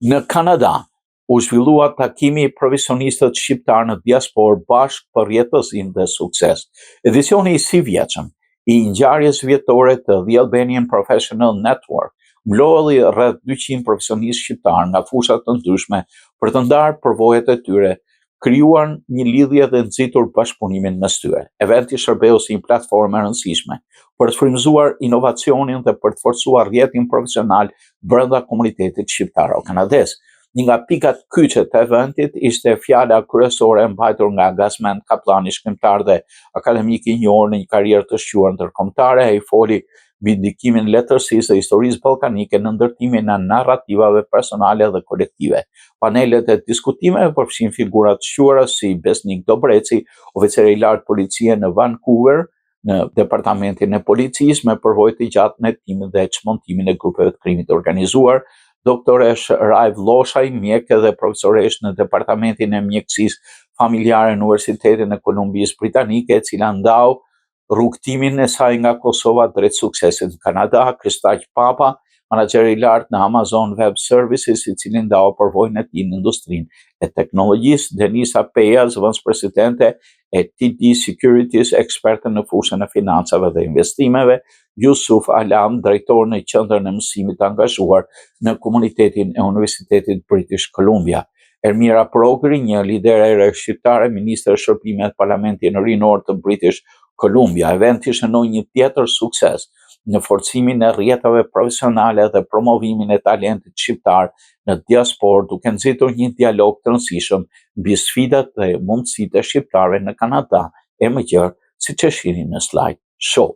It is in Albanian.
Në Kanada, u zhvillua takimi i profesionistët shqiptar në diasporë bashkë për rjetësim dhe sukses. Edicioni i 3-vjeçëm i ngjarjes vjetore të The Albanian Professional Network mblodhi rreth 200 profesionistë shqiptar nga fushat të ndryshme për të ndarë përvojat e tyre, krijuar një lidhje dhe nxitur bashkëpunimin mes tyre. Eventi shërbeu si një platformë e rëndësishme për të frymëzuar inovacionin dhe për të forcuar rrjetin profesional brenda komunitetit shqiptaro-kanadez. Një nga pikat kyçe të eventit ishte fjala kryesore e mbajtur nga Gazmend Kaplani, shkrimtar dhe akademik i njohur në një karrierë të shquar ndërkombëtare. Ai foli mbi ndikimin e letërsisë dhe historisë ballkanike në ndërtimin e narrativave personale dhe kolektive. Panelet e diskutimeve përfshin figura të shquara si Besnik Dobreci, oficer i lartë policie në Vancouver, në departamentin e policisë me përvojë të gjatë në hetimin dhe çmontimin e grupeve të krimit të organizuar, doktoresh Rajv Lloshaj, mjekë dhe profesoresh në departamentin e mjekësisë familjare në Universitetin e Kolumbisë Britanike, e cila ndau rrugtimin e saj nga Kosova drejt suksesit në Kanada. Kristaq Papa, menaxher i lartë në Amazon Web Services, i cili ndau përvojën e tij në industrinë e teknologjisë. Denisa Peja, zëvendëspresidente e TD Securities, eksperte në fushën e financave dhe investimeve. Yusuf Alam, drejtor në qendrën e mësimit të angazhuar në komunitetin e Universitetit British Columbia. Ermira Progri, një lidere e re shqiptare, ministre e shërbimeve të Parlamentit Rinor të British Columbia. Eventi shënoi një tjetër sukses në forcimin e rrjetave profesionale dhe promovimin e talentit shqiptar në diasporë, duke nxitur një dialog të rëndësishëm mbi sfidat dhe mundësitë e shqiptarëve në Kanada e më gjerë, siç e shihni në slide show.